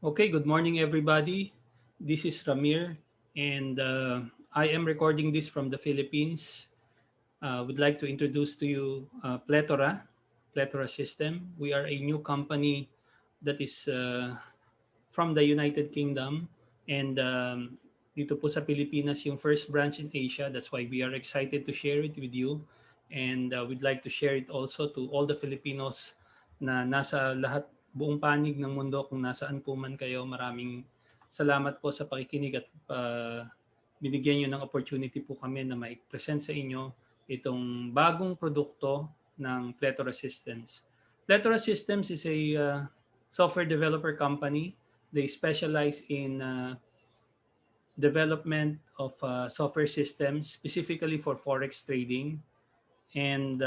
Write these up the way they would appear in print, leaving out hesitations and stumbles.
Okay, good morning, everybody. This is Ramir, and I am recording this from the Philippines. Would like to introduce to you Plethora System. We are a new company that is from the United Kingdom, and dito po sa Pilipinas yung first branch in Asia. That's why we are excited to share it with you, and we'd like to share it also to all the Filipinos na nasa lahat buong panig ng mundo kung nasaan po man kayo. Maraming salamat po sa pakikinig at binigyan nyo ng opportunity po kami na ma-present sa inyo itong bagong produkto ng Plethora Systems. Plethora Systems is a software developer company. They specialize in development of software systems specifically for forex trading. And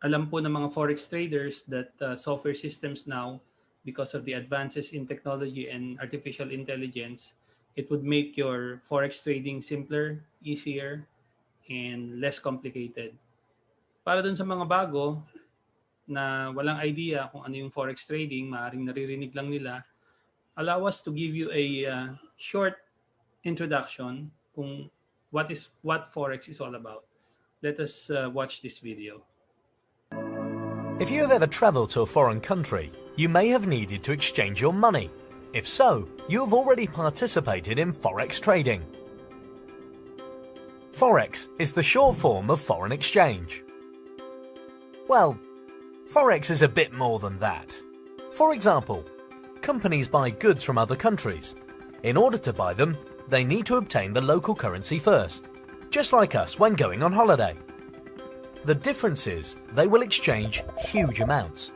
alam po ng mga forex traders that software systems now, because of the advances in technology and artificial intelligence, it would make your forex trading simpler, easier, and less complicated. Para dun sa mga bago na walang idea kung ano yung forex trading, maaaring naririnig lang nila, allow us to give you a short introduction kung what forex is all about. Let us watch this video. If you have ever travelled to a foreign country, you may have needed to exchange your money. If so, you have already participated in forex trading. Forex is the short form of foreign exchange. Well, forex is a bit more than that. For example, companies buy goods from other countries. In order to buy them, they need to obtain the local currency first, just like us when going on holiday. The difference is they will exchange huge amounts.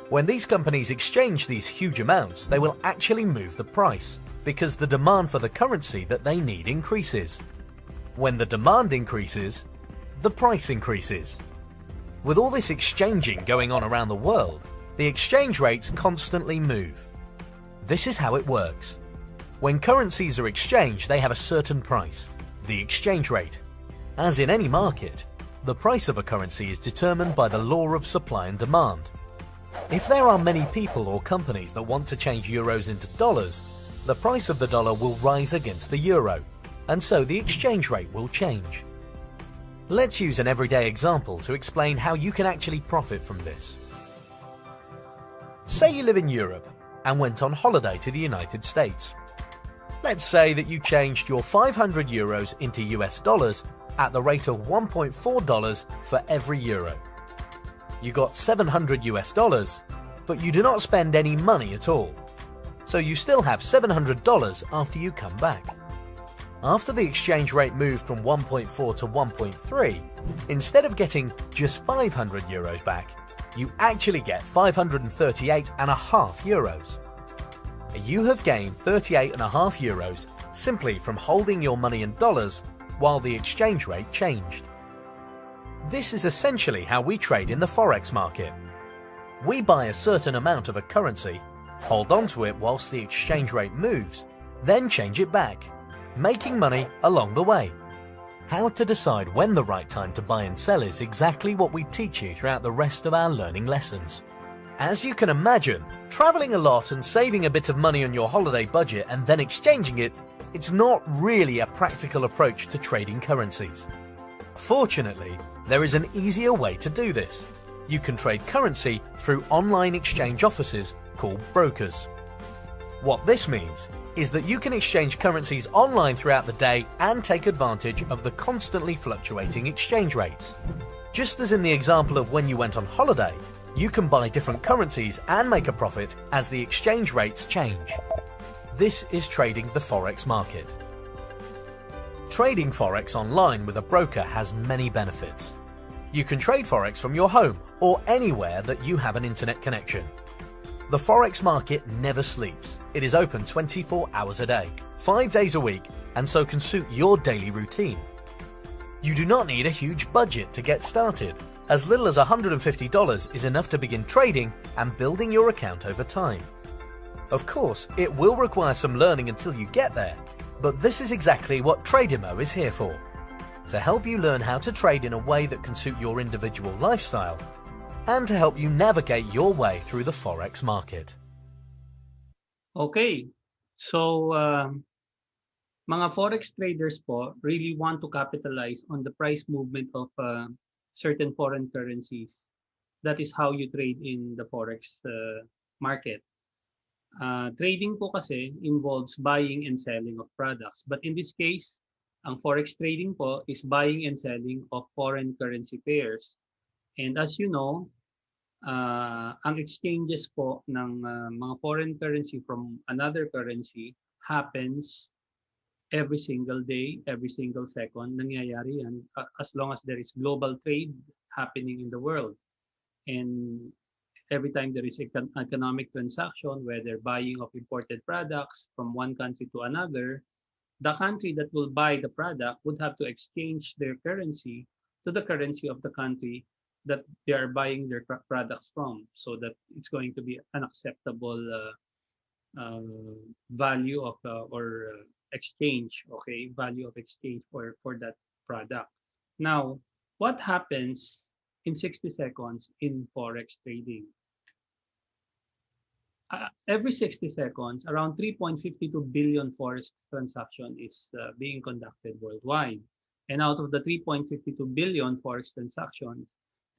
When these companies exchange these huge amounts, they will actually move the price, because the demand for the currency that they need increases. When the demand increases, the price increases. With all this exchanging going on around the world, the exchange rates constantly move. This is how it works. When currencies are exchanged, they have a certain price, the exchange rate. As in any market, the price of a currency is determined by the law of supply and demand. If there are many people or companies that want to change euros into dollars, the price of the dollar will rise against the euro, and so the exchange rate will change. Let's use an everyday example to explain how you can actually profit from this. Say you live in Europe and went on holiday to the United States. Let's say that you changed your 500 euros into US dollars at the rate of $1.4 for every euro. You got 700 US dollars, but you do not spend any money at all. So you still have $700 after you come back. After the exchange rate moved from 1.4 to 1.3, instead of getting just 500 euros back, you actually get 538.5 euros. You have gained 38.5 euros simply from holding your money in dollars while the exchange rate changed. This is essentially how we trade in the forex market. We buy a certain amount of a currency, hold on to it whilst the exchange rate moves, then change it back, making money along the way. How to decide when the right time to buy and sell is exactly what we teach you throughout the rest of our learning lessons. As you can imagine, travelling a lot and saving a bit of money on your holiday budget and then exchanging it, it's not really a practical approach to trading currencies. Fortunately, there is an easier way to do this. You can trade currency through online exchange offices called brokers. What this means is that you can exchange currencies online throughout the day and take advantage of the constantly fluctuating exchange rates. Just as in the example of when you went on holiday, you can buy different currencies and make a profit as the exchange rates change. This is trading the forex market. Trading forex online with a broker has many benefits. You can trade forex from your home or anywhere that you have an internet connection. The forex market never sleeps. It is open 24 hours a day, 5 days a week, and so can suit your daily routine. You do not need a huge budget to get started. As little as $150 is enough to begin trading and building your account over time. Of course, it will require some learning until you get there, but this is exactly what Trademo is here for. To help you learn how to trade in a way that can suit your individual lifestyle, and to help you navigate your way through the forex market. Okay. So, mga forex traders po really want to capitalize on the price movement of certain foreign currencies. That is how you trade in the forex market. Trading po kasi involves buying and selling of products. But in this case, ang forex trading po is buying and selling of foreign currency pairs. And as you know, ang exchanges po ng mga foreign currency from another currency happens every single day, every single second. Nangyayari yan as long as there is global trade happening in the world. And every time there is economic transaction, whether buying of imported products from one country to another, the country that will buy the product would have to exchange their currency to the currency of the country that they are buying their products from, so that it's going to be an acceptable uh, value of or exchange, okay, value of exchange for that product. Now, what happens in 60 seconds in forex trading? Every 60 seconds, around 3.52 billion forex transaction is being conducted worldwide. And out of the 3.52 billion forex transactions,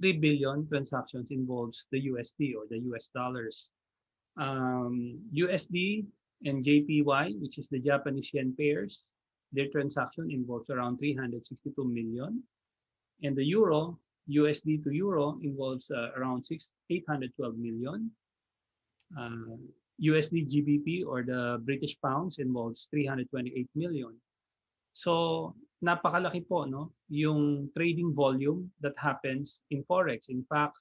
3 billion transactions involves the USD or the US dollars. USD and JPY, which is the Japanese yen pairs, their transaction involves around 362 million. And the euro, USD to euro, involves around 812 million. USD GBP or the British pounds involves 328 million. So napakalaki po no yung trading volume that happens in forex. In fact,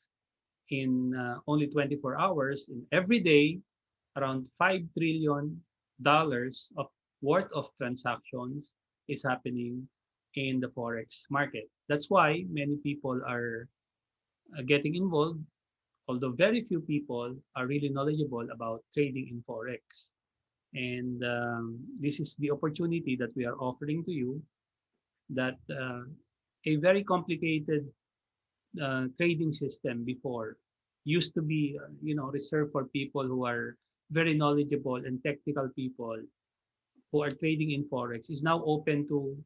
in only 24 hours, in every day, around $5 trillion of worth of transactions is happening in the forex market. That's why many people are getting involved, although very few people are really knowledgeable about trading in forex. And this is the opportunity that we are offering to you, that a very complicated trading system before used to be reserved for people who are very knowledgeable and technical people who are trading in forex, is now open to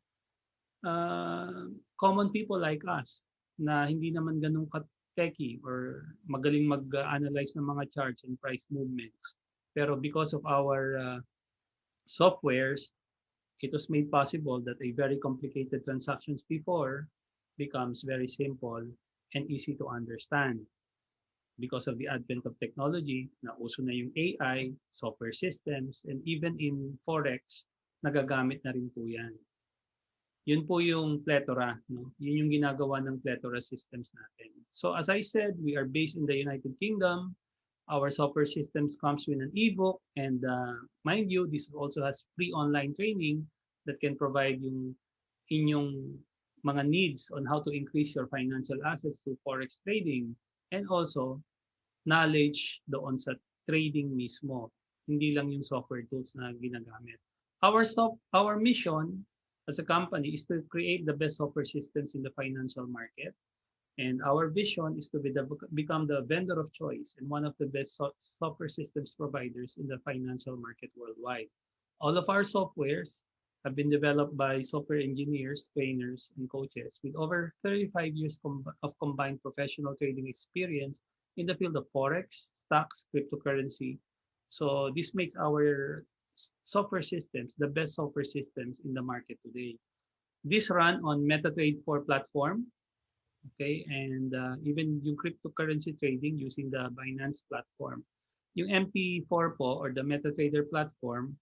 common people like us na hindi naman ganun ka-techy or magaling mag-analyze ng mga charts and price movements. Pero because of our softwares, it was made possible that a very complicated transactions before becomes very simple and easy to understand. Because of the advent of technology, nauso na yung AI, software systems, and even in Forex, nagagamit na rin po yan. Yun po yung Plethora. No? Yun yung ginagawa ng Plethora systems natin. So as I said, we are based in the United Kingdom. Our software systems comes with an ebook, and mind you, this also has free online training that can provide yung inyong mga needs on how to increase your financial assets through Forex trading, and also knowledge doon sa trading mismo. Hindi lang yung software tools na ginagamit. Our mission as a company is to create the best software systems in the financial market. And our vision is to become the vendor of choice and one of the best software systems providers in the financial market worldwide. All of our softwares have been developed by software engineers, trainers, and coaches with over 35 years of combined professional trading experience in the field of Forex, stocks, cryptocurrency. So this makes our software systems the best software systems in the market today. This run on MetaTrade 4 platform, okay, and even yung cryptocurrency trading using the Binance platform. Yung MT4 po or the MetaTrader platform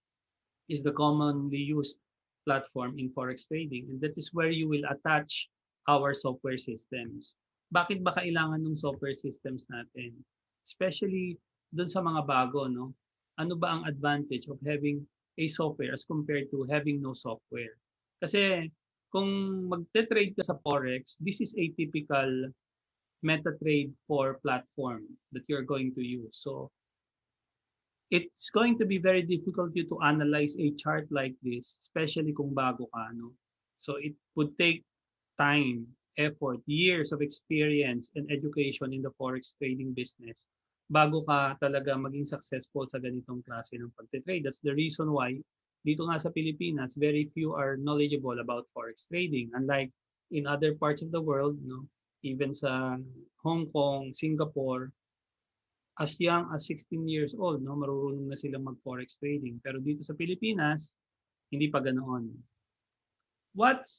is the commonly used platform in forex trading, and that is where you will attach our software systems. Bakit ba kailangan ng software systems natin? Especially dun sa mga bago, no? Ano ba ang advantage of having a software as compared to having no software? Kasi kung magte-trade ka sa forex, this is a typical MetaTrade 4 platform that you're going to use. So it's going to be very difficult you to analyze a chart like this, especially kung bago ka, no? So it would take time, effort, years of experience and education in the forex trading business bago ka talaga maging successful sa ganitong klase ng pagte-trade. That's the reason why dito nga sa Pilipinas, very few are knowledgeable about forex trading. Unlike in other parts of the world, no, even sa Hong Kong, Singapore, as young as 16 years old, no, marunong na silang mag-forex trading. Pero dito sa Pilipinas, hindi pa ganoon. What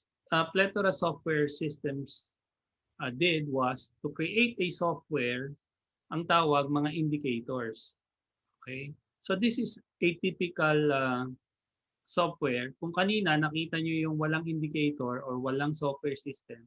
Plethora Software Systems did was to create a software, ang tawag mga indicators. Okay? So this is a typical software. Kung kanina nakita nyo yung walang indicator or walang software system,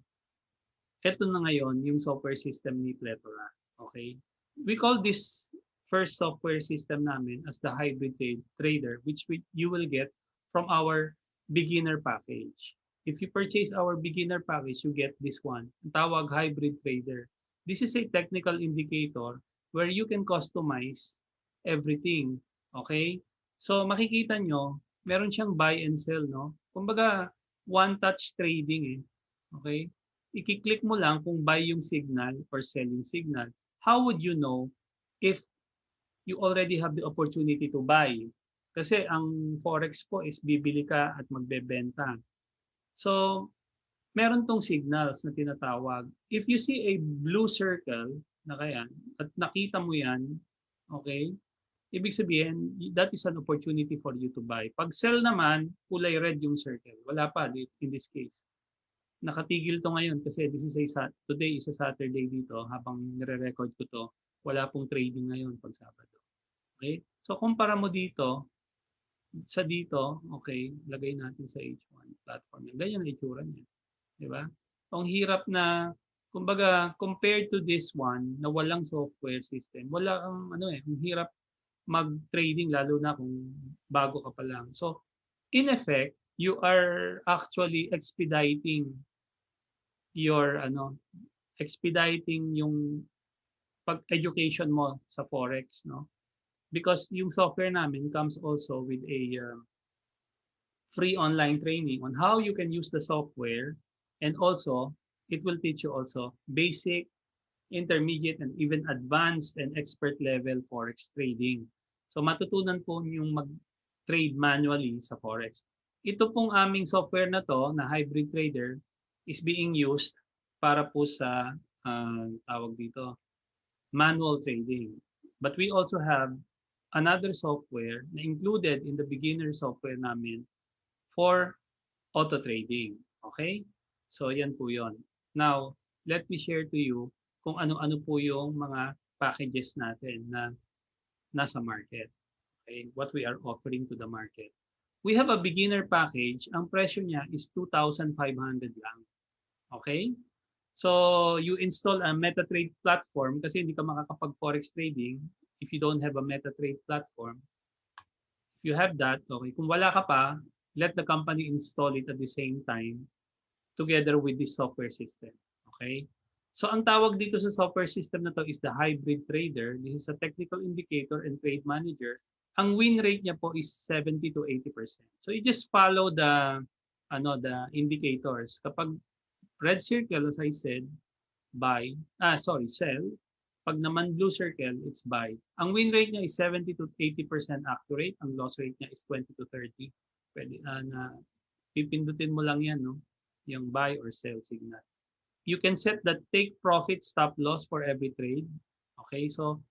ito na ngayon yung software system ni Plethora. Okay? We call this first software system namin as the hybrid trader, which you will get from our beginner package. If you purchase our beginner package, you get this one. Ang tawag hybrid trader. This is a technical indicator where you can customize everything. Okay? So makikita nyo, meron siyang buy and sell, no? Kumbaga, one-touch trading eh. Okay? I-click mo lang kung buy yung signal or sell yung signal. How would you know if you already have the opportunity to buy? Kasi ang forex po is bibili ka at magbebenta. So, meron tong signals na tinatawag. If you see a blue circle na kaya at nakita mo yan, okay? Ibig sabihin, that is an opportunity for you to buy. Pag sell naman, kulay red yung circle. Wala pa in this case. Nakatigil to ngayon kasi today is a Saturday dito habang nire-record ko to. Wala pong trading ngayon pag Sabado. Okay? So kumpara mo dito sa dito, okay, lagay natin sa H1 platform. Ganyan ang itsura niya. Di ba? Ang hirap na kumbaga compared to this one na walang software system, wala ang ang hirap mag-trading lalo na kung bago ka pa lang. So in effect, you are actually expediting your yung pag-education mo sa forex, no? Because yung software namin comes also with a free online training on how you can use the software, and also it will teach you also basic, intermediate, and even advanced and expert level forex trading. So matutunan po yung mag-trade manually sa forex. Ito pong aming software na to na hybrid trader is being used para po sa tawag dito manual trading. But we also have another software na included in the beginner software namin for auto trading. Okay? So yan po yon. Now, let me share to you kung ano-ano po yung mga packages natin na nasa market. Okay? What we are offering to the market. We have a beginner package. Ang presyo niya is 2,500 lang. Okay? So, you install a MetaTrade platform kasi hindi ka makakapag-forex trading if you don't have a MetaTrade platform. If you have that, okay. Kung wala ka pa, let the company install it at the same time together with this software system. Okay? So, ang tawag dito sa software system na to is the hybrid trader. This is a technical indicator and trade manager. Ang win rate niya po is 70 to 80%. So, you just follow the indicators. Kapag red circle, as I said, sell. Pag naman blue circle, it's buy. Ang win rate niya is 70 to 80% accurate. Ang loss rate niya is 20 to 30. Pwede na pipindutin mo lang yan, no? Yung buy or sell signal. You can set the take profit stop loss for every trade. Okay, so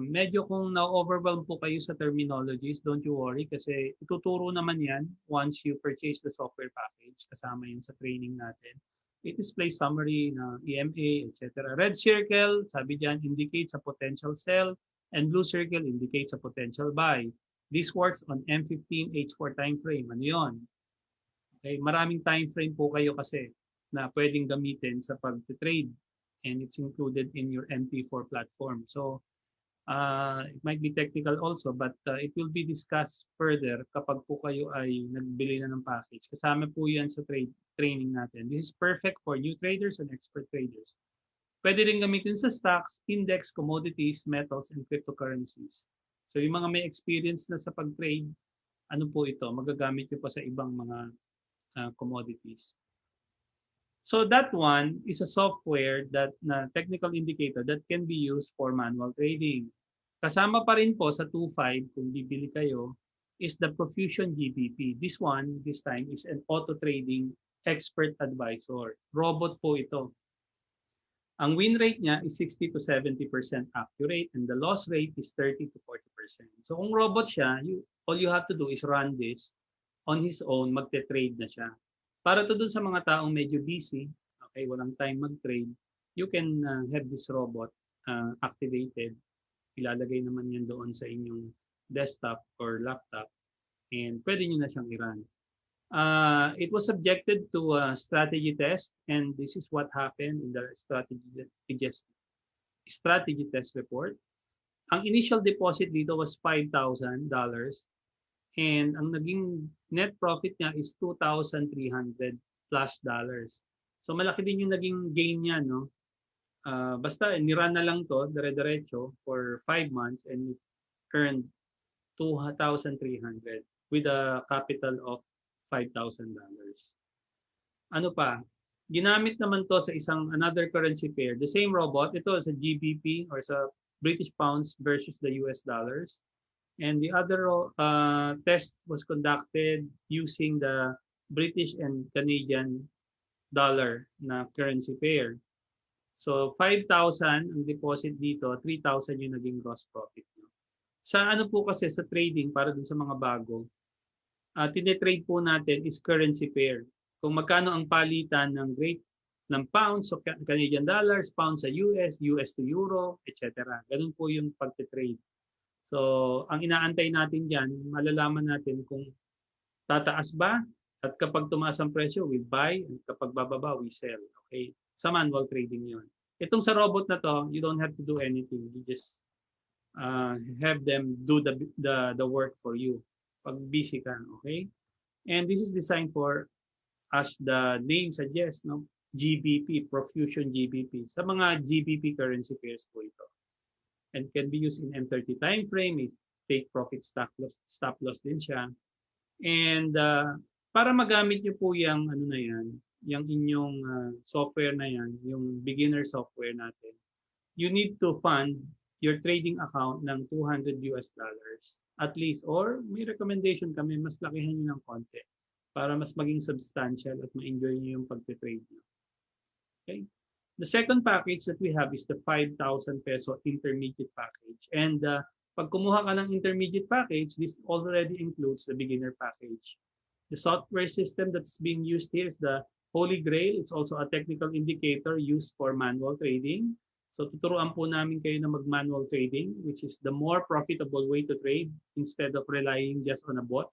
medyo kung na-overwhelm po kayo sa terminologies, don't you worry kasi ituturo naman yan once you purchase the software package. Kasama yun sa training natin. It displays summary na EMA, etc. Red circle, sabi dyan, indicates a potential sell, and blue circle indicates a potential buy. This works on M15 H4 time frame. Ano yun? Okay, maraming time frame po kayo kasi na pwedeng gamitin sa pag-trade, and it's included in your MT4 platform. So, it might be technical also, but it will be discussed further kapag po kayo ay nagbili na ng package. Kasama po yan sa training natin. This is perfect for new traders and expert traders. Pwede rin gamitin sa stocks, index, commodities, metals, and cryptocurrencies. So yung mga may experience na sa pag-trade, ano po ito, magagamit nyo pa sa ibang mga commodities. So that one is a software that na technical indicator that can be used for manual trading. Kasama pa rin po sa 2.5 kung bibili kayo is the Profusion GBP. This one, this time, is an auto trading expert advisor. Robot po ito. Ang win rate niya is 60 to 70% accurate and the loss rate is 30 to 40%. So kung robot siya, all you have to do is run this on his own, magte-trade na siya. Para to dun sa mga taong medyo busy, okay, walang time mag-trade, you can have this robot activated. Ilalagay naman yan doon sa inyong desktop or laptop and pwede nyo na siyang i-run. It was subjected to a strategy test, and this is what happened in the strategy test report. Ang initial deposit dito was $5,000, and ang naging net profit niya is $2,300 plus. So malaki din yung naging gain niya, no? Basta nirun na lang to, dire-diretso for 5 months and it earned $2,300 with a capital of $5,000. Ano pa? Ginamit naman to sa another currency pair. The same robot, ito sa GBP or sa British pounds versus the US dollars. And the other test was conducted using the British and Canadian dollar na currency pair. So 5,000 ang deposit dito, 3,000 yung naging gross profit. Sa ano po kasi sa trading, para dun sa mga bago, tine-trade po natin is currency pair. Kung magkano ang palitan ng rate ng pounds, so Canadian dollars, pounds sa US, US to euro, etc. Ganun po yung pagte-trade. So, ang inaantay natin dyan, malalaman natin kung tataas ba, at kapag tumaas ang presyo, we buy, at kapag bababa, we sell. Okay? Sa manual trading yon. Itong sa robot na to, you don't have to do anything. You just have them do the work for you. Pag busy ka, okay? And this is designed for, as the name suggests, no? GBP, Profusion GBP. Sa mga GBP currency pairs po ito. And can be used in M30 time frame, take profit stop loss din siya. And para magamit niyo po yung ano na yan, yung inyong software na yan, yung beginner software natin, you need to fund your trading account ng $200 at least, or may recommendation kami, mas lakihan nyo ng konti para mas maging substantial at ma-enjoy nyo yung pagte-trade nyo. Okay? The second package that we have is the 5,000 peso intermediate package. And pag kumuha ka ng intermediate package, this already includes the beginner package. The software system that's being used here is the Holy Grail. It's also a technical indicator used for manual trading. So tuturuan po namin kayo na mag-manual trading, which is the more profitable way to trade instead of relying just on a bot.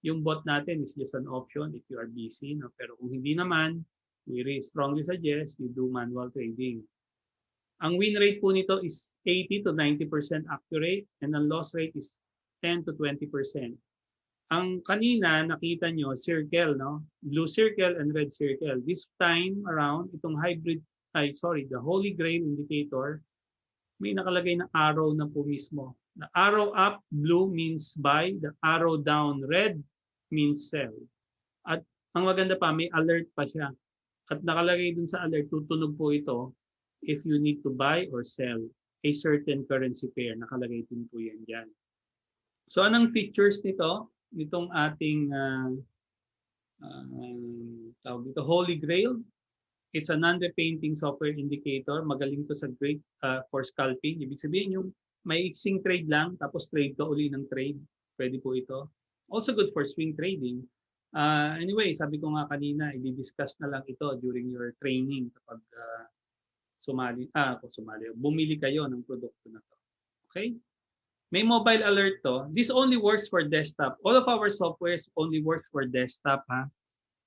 Yung bot natin is just an option if you are busy. No? Pero kung hindi naman, we really strongly suggest you do manual trading. Ang win rate po nito is 80 to 90% accurate and ang loss rate is 10 to 20%. Ang kanina nakita nyo, circle, no? Blue circle and red circle. This time around, itong the Holy Grail indicator, may nakalagay na arrow na po mismo. The arrow up, blue means buy. The arrow down, red means sell. At ang maganda pa, may alert pa siya. At nakalagay dun sa alert, tutunog po ito if you need to buy or sell a certain currency pair. Nakalagay din po yan dyan. So anong features nito? Nitong ating tawag dito, Holy Grail. It's a non-repainting software indicator. Magaling to sa great for scalping. Ibig sabihin yung may iksing trade lang, tapos trade ka uli ng trade. Pwede po ito. Also good for swing trading. Anyway, sabi ko nga kanina, i-discuss na lang ito during your training kapag bumili kayo ng produkto na to. Okay? May mobile alert to. This only works for desktop. All of our softwares only works for desktop, ha?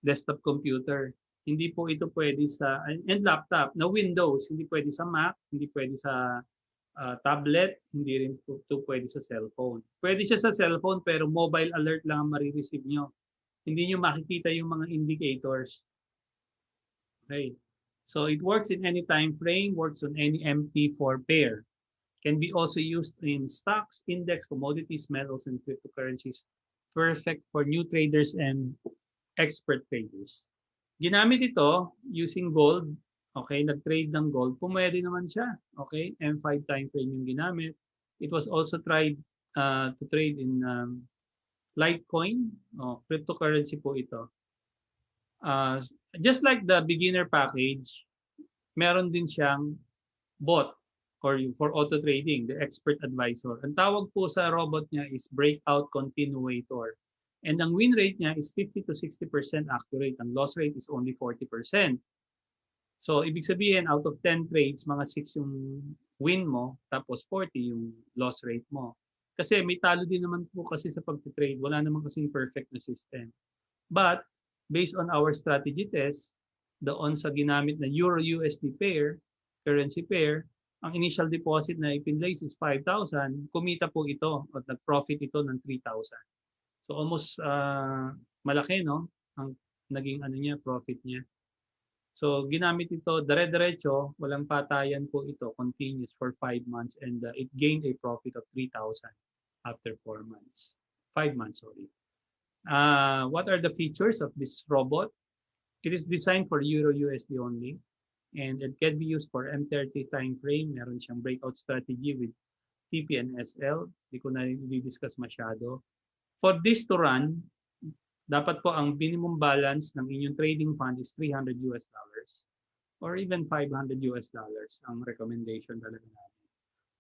Desktop computer. Hindi po ito pwede sa, and laptop, na Windows. Hindi pwede sa Mac, hindi pwede sa tablet, hindi rin po ito pwede sa cellphone. Pwede siya sa cellphone pero mobile alert lang ang marireceive nyo. Hindi nyo makikita yung mga indicators. Okay. So it works in any time frame, works on any MT4 pair. Can be also used in stocks, index, commodities, metals, and cryptocurrencies. Perfect for new traders and expert traders. Ginamit ito using gold. Okay, nag-trade ng gold. Pumwede naman siya. Okay, M5 time frame yung ginamit. It was also tried to trade in Litecoin. Cryptocurrency po ito. Just like the beginner package, meron din siyang bot or for auto trading, the expert advisor. Ang tawag po sa robot niya is breakout continuator. And ang win rate niya is 50 to 60% accurate. Ang loss rate is only 40%. So, ibig sabihin, out of 10 trades, mga 6 yung win mo, tapos 40 yung loss rate mo. Kasi may talo din naman po kasi sa pag-trade. Wala naman kasing perfect na system. But, based on our strategy test, doon sa ginamit na Euro-USD pair, currency pair, ang initial deposit na ipinlace is 5,000, kumita po ito at nag-profit ito ng 3,000. So almost malaki, no? Ang naging profit niya. So ginamit ito dire-diretso, walang patayan po ito, continuous for 5 months and it gained a profit of 3,000 after 4 months. 5 months, sorry. What are the features of this robot? It is designed for Euro-USD only and it can be used for M30 time frame. Meron siyang breakout strategy with TP and SL. Hindi ko na i-discuss masyado. For this to run, dapat po ang minimum balance ng inyong trading fund is $300 or even $500 ang recommendation talaga natin.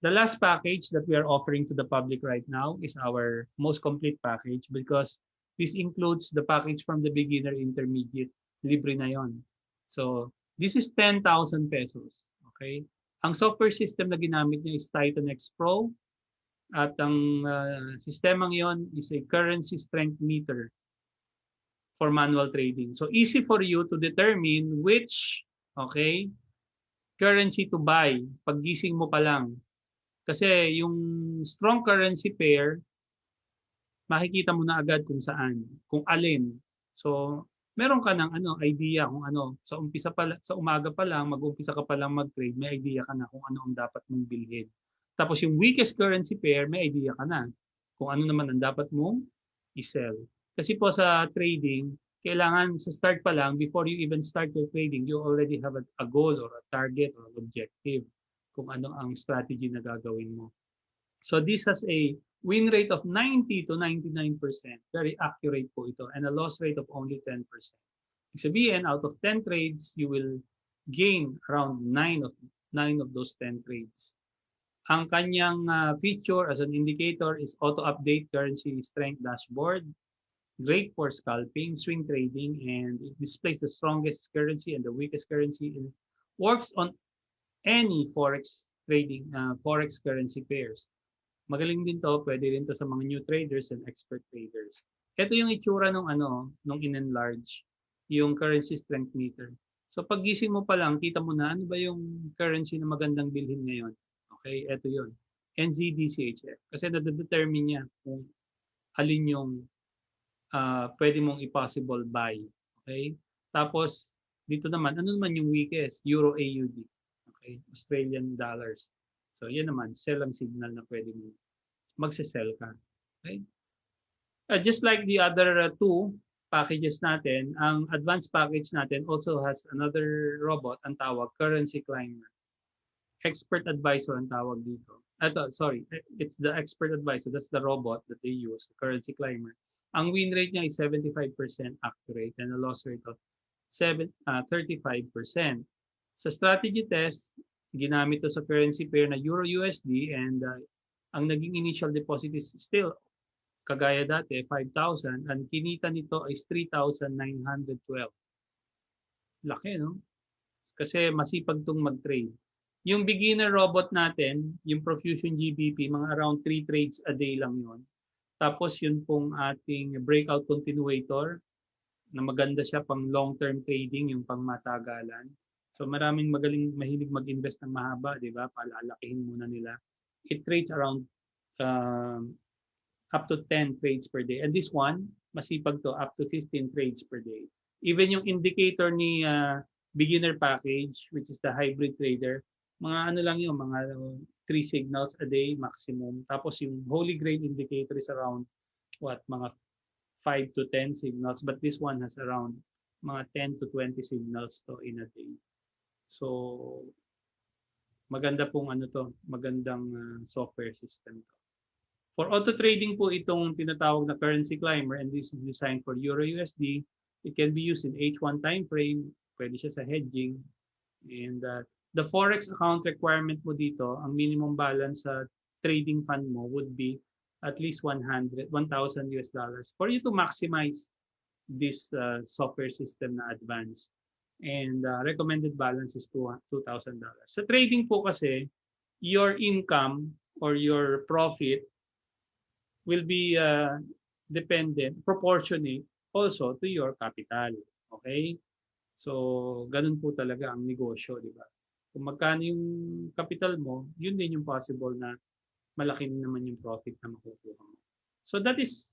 The last package that we are offering to the public right now is our most complete package because this includes the package from the beginner, intermediate, libre na yon. So, this is 10,000 pesos. Okay? Ang software system na ginamit niya is Titan X Pro at ang sistemang yon is a currency strength meter for manual trading. So, easy for you to determine which, okay, currency to buy paggising mo pa lang. Kasi yung strong currency pair, makikita mo na agad kung saan, kung alin. So, meron ka ng idea kung ano. Sa umpisa pa sa umaga pa lang, mag-umpisa ka pa lang mag-trade, may idea ka na kung ano ang dapat mong bilhin. Tapos yung weakest currency pair, may idea ka na kung ano naman ang dapat mong i-sell. Kasi po sa trading, kailangan sa start pa lang, before you even start your trading, you already have a goal or a target or an objective kung ano ang strategy na gagawin mo. So this has a win rate of 90 to 99%. Very accurate po ito. And a loss rate of only 10%. Ibig sabihin, out of 10 trades, you will gain around 9 of those 10 trades. Ang kanyang feature as an indicator is auto-update currency strength dashboard. Great for scalping, swing trading, and it displays the strongest currency and the weakest currency. And works on any forex trading, forex currency pairs. Magaling din to, pwede rin to sa mga new traders and expert traders. Ito yung itsura nung in-enlarge, yung currency strength meter. So paggising mo pa lang, kita mo na ano ba yung currency na magandang bilhin ngayon. Okay, ito yun. NZD-CHF. Kasi nade-determine niya kung alin yung pwede mong i-possible buy. Okay? Tapos, dito naman, ano naman yung weakest? Euro-AUD. Okay? Australian dollars. So, yan naman, sell ang signal na pwede mo magse-sell ka. Okay? Just like the other two packages natin, ang advanced package natin also has another robot, ang tawag, Currency Climber. Expert advisor ang tawag dito. It's the expert advisor. That's the robot that they use, the Currency Climber. Ang win rate niya is 75% accurate and a loss rate of 35%. Sa strategy test, ginamit to sa currency pair na Euro-USD and ang naging initial deposit is still kagaya dati, 5,000. Ang kinita nito is 3,912. Laki, no? Kasi masipag tong mag-trade. Yung beginner robot natin, yung Profusion GBP, mga around 3 trades a day lang yon. Tapos yun pong ating breakout continuator na maganda siya pang long-term trading, yung pang matagalan. So maraming mahilig mag-invest ng mahaba, di ba? Palalakihin muna nila. It trades around up to 10 trades per day. And this one, masipag to, up to 15 trades per day. Even yung indicator ni beginner package, which is the hybrid trader, mga lang yun, mga 3 signals a day maximum. Tapos yung holy grail indicator is around mga 5 to 10 signals, but this one has around mga 10 to 20 signals to in a day. So, maganda pong magandang software system to. For auto trading po itong tinatawag na currency climber, and this is designed for Euro USD. It can be used in H1 time frame, pwede siya sa hedging. And the forex account requirement mo dito, ang minimum balance sa trading fund mo would be at least $1,000 for you to maximize this software system na advanced. And recommended balance is $2,000. Sa trading po kasi, your income or your profit will be proportionate also to your capital. Okay? So, ganun po talaga ang negosyo, di ba? Kung magkano yung capital mo, yun din yung possible na malaki naman yung profit na makukuha mo. So, that is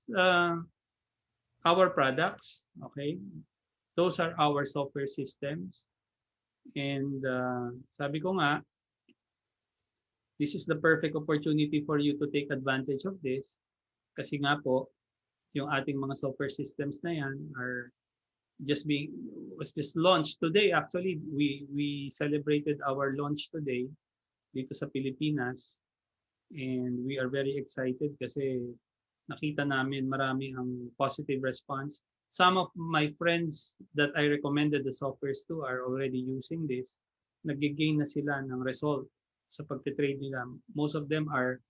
our products. Okay? Those are our software systems. And sabi ko nga, this is the perfect opportunity for you to take advantage of this. Kasi nga po, yung ating mga software systems na yan are was just launched today. Actually, we celebrated our launch today dito sa Pilipinas, and we are very excited kasi nakita namin marami ang positive response. Some of my friends that I recommended the softwares to are already using this. Nag-gain na sila ng result sa pagtitrade nila. Most of them are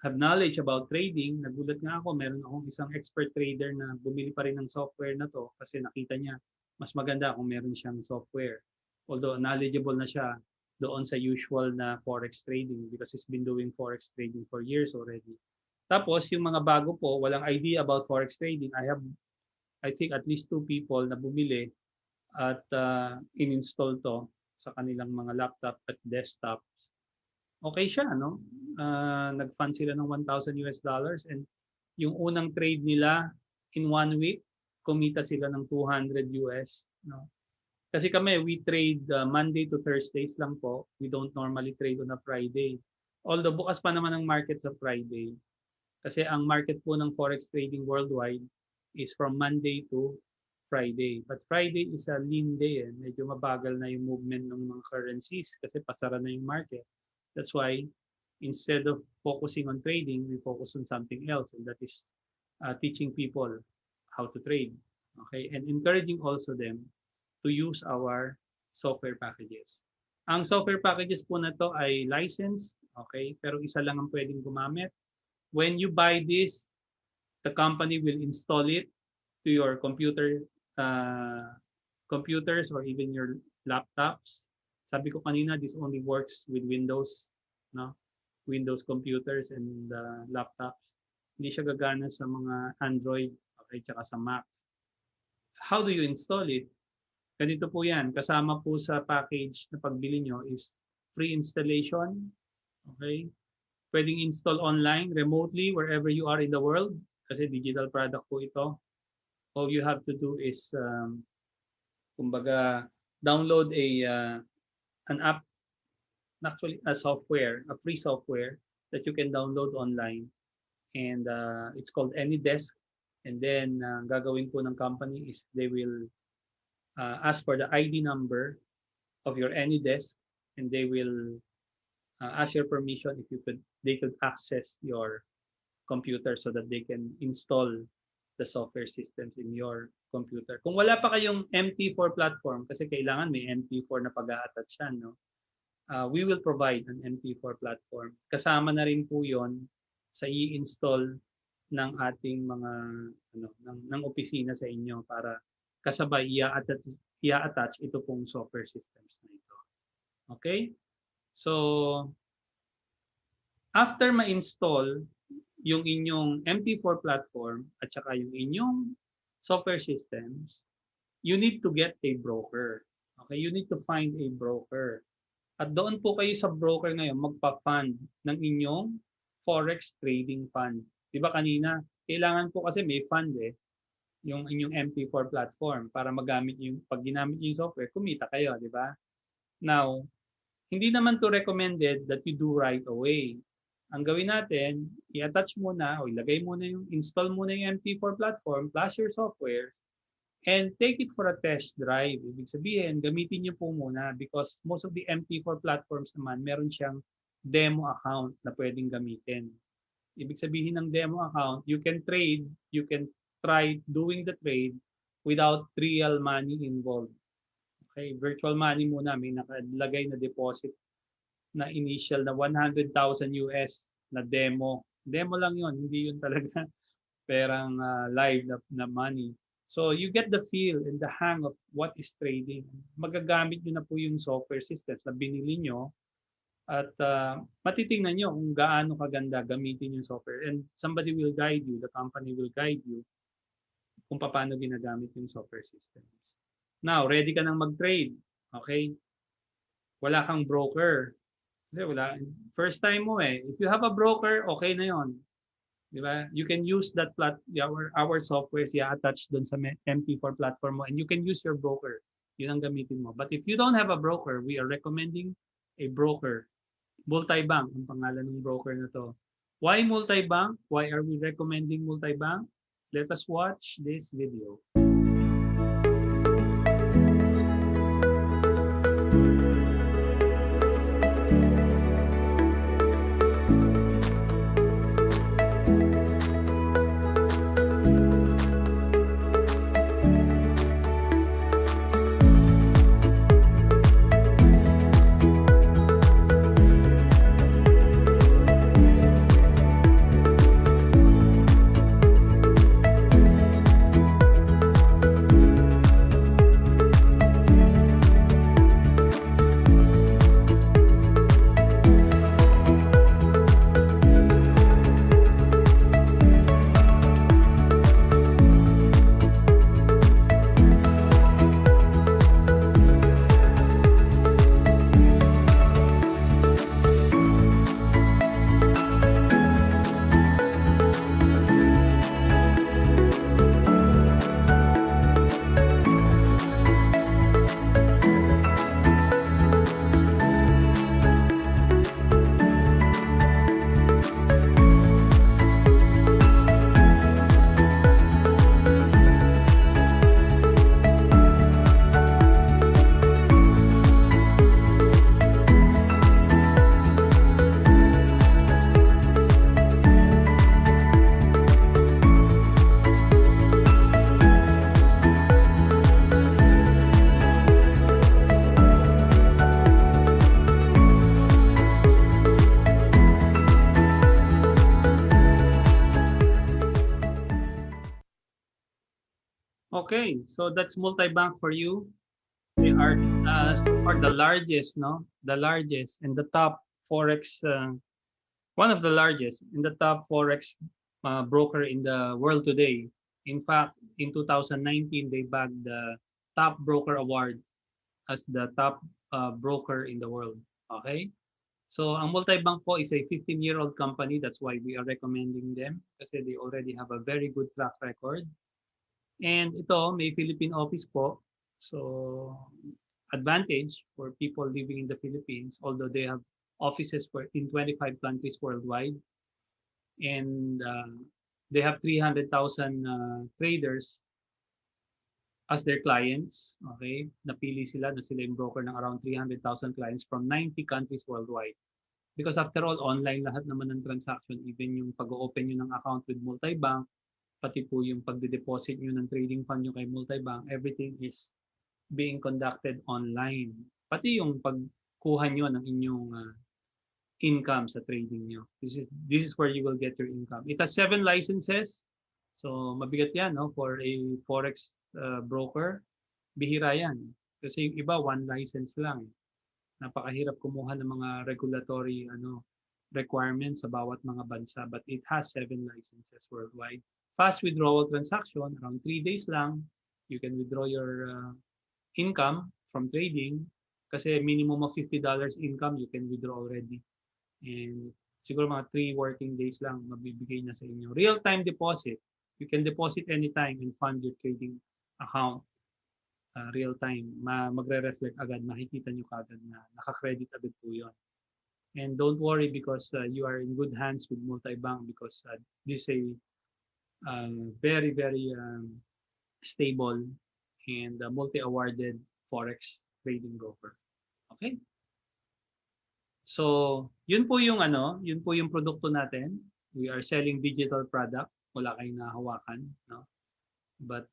have knowledge about trading. Nagulat nga ako, meron akong isang expert trader na bumili pa rin ng software na to kasi nakita niya mas maganda kung meron siyang software. Although knowledgeable na siya doon sa usual na forex trading because he's been doing forex trading for years already. Tapos yung mga bago po, walang idea about forex trading. I think at least 2 people na bumili at in-install to sa kanilang mga laptop at desktop. Okay siya, no? Nag-fund sila ng $1,000 and yung unang trade nila in 1 week, kumita sila ng $200 US, no? Kasi kami, we trade Monday to Thursdays lang po. We don't normally trade on a Friday. Although bukas pa naman ang market sa Friday. Kasi ang market po ng forex trading worldwide is from Monday to Friday. But Friday is a lean day. Medyo mabagal na yung movement ng mga currencies kasi pasara na yung market. That's why instead of focusing on trading, we focus on something else, and that is teaching people how to trade. Okay, and encouraging also them to use our software packages. Ang software packages po na to ay licensed, okay, pero isa lang ang pwedeng gumamit. When you buy this, the company will install it to your computers or even your laptops. Sabi ko kanina, this only works with Windows, no? Windows computers and laptops. Hindi siya gagana sa mga Android, okay, tsaka sa Mac. How do you install it? Ganito po yan. Kasama po sa package na pagbili nyo is free installation. Okay? Pwedeng install online, remotely, wherever you are in the world. Kasi digital product po ito. All you have to do is, kumbaga, download an app, actually a software, a free software that you can download online, and it's called AnyDesk. And then gagawin po ng company is they will ask for the ID number of your AnyDesk, and they will ask your permission if they could access your computer so that they can install the software systems in your computer. Kung wala pa kayong MT4 platform, kasi kailangan may MT4 na pag-a-attach yan, no? We will provide an MT4 platform. Kasama na rin po yon sa i-install ng ating mga ng opisina sa inyo para kasabay i-attach ito pong software systems na ito. Okay? So, after ma-install yung inyong MT4 platform at saka yung inyong software systems, you need to get a broker. Okay? You need to find a broker. At doon po kayo sa broker ngayon magpa-fund ng inyong forex trading fund. Di ba kanina, kailangan po kasi may fund yung inyong MT4 platform para magamit yung, pag ginamit yung software, kumita kayo, di ba? Now, hindi naman to recommended that you do right away. Ang gawin natin, i-attach muna o ilagay muna install muna yung MT4 platform plus your software. and take it for a test drive. Ibig sabihin, gamitin niyo po muna because most of the MT4 platforms naman, meron siyang demo account na pwedeng gamitin. Ibig sabihin ng demo account, you can trade, you can try doing the trade without real money involved. Okay, virtual money muna, may nakalagay na deposit na initial na 100,000 US na demo. Demo lang yon, hindi yun talaga perang live na money. So you get the feel and the hang of what is trading. Magagamit nyo na po yung software systems na binili nyo at matitingnan nyo kung gaano kaganda gamitin yung software. And somebody will guide you, the company will guide you kung paano ginagamit yung software systems. Now, ready ka nang mag-trade. Okay? Wala kang broker. Kasi wala. First time mo eh. If you have a broker, okay na yon. Diba? You can use that our software attached dun sa MT4 platform mo and you can use your broker. Yun ang gamitin mo. But if you don't have a broker, we are recommending a broker. Multibank ang pangalan ng broker na to. Why multibank? Why are we recommending multibank? Let us watch this video. Okay, so that's multibank for you. They are the largest, no? The largest and the top forex, one of the largest in the top forex broker in the world today. In fact, in 2019, they bagged the top broker award as the top broker in the world. Okay, so ang multibank po is a 15-year-old company. That's why we are recommending them kasi they already have a very good track record. And ito, may Philippine office po. So, advantage for people living in the Philippines, although they have offices in 25 countries worldwide. And they have 300,000 traders as their clients. Okay? Napili sila na sila yung broker ng around 300,000 clients from 90 countries worldwide. Because after all, online lahat naman ng transaction, even yung pag-open nyo ng account with multibank, pati po yung pagde-deposit nyo ng trading fund nyo kay multibank, everything is being conducted online. Pati yung pagkuha nyo ng inyong income sa trading nyo. This is where you will get your income. It has 7 licenses. So, mabigat yan, no? For a forex broker. Bihira yan. Kasi yung iba, 1 license lang. Napakahirap kumuha ng mga regulatory requirements sa bawat mga bansa. But it has 7 licenses worldwide. Fast withdrawal transaction, around 3 days lang, you can withdraw your income from trading. Kasi minimum of $50 income, you can withdraw already. And siguro mga 3 working days lang, mabibigay na sa inyo. Real-time deposit, you can deposit anytime and fund your trading account. Real-time, magre-reflect agad, makikita nyo kagad na naka-credit agad po yun. And don't worry because you are in good hands with multibank because this is a very, very stable and a multi-awarded Forex trading broker. Okay? So, yun po yung produkto natin. We are selling digital product. Wala kayong nahawakan, no? But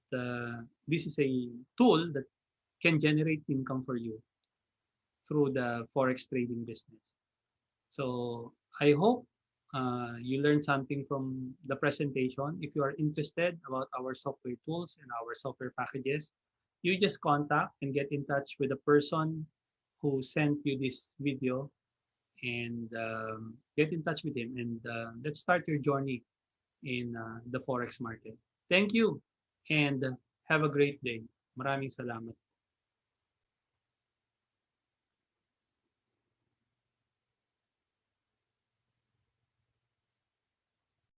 this is a tool that can generate income for you through the Forex trading business. So, I hope you learned something from the presentation. If you are interested about our software tools and our software packages, you just contact and get in touch with the person who sent you this video and get in touch with him and let's start your journey in the Forex market. Thank you and have a great day. Maraming salamat.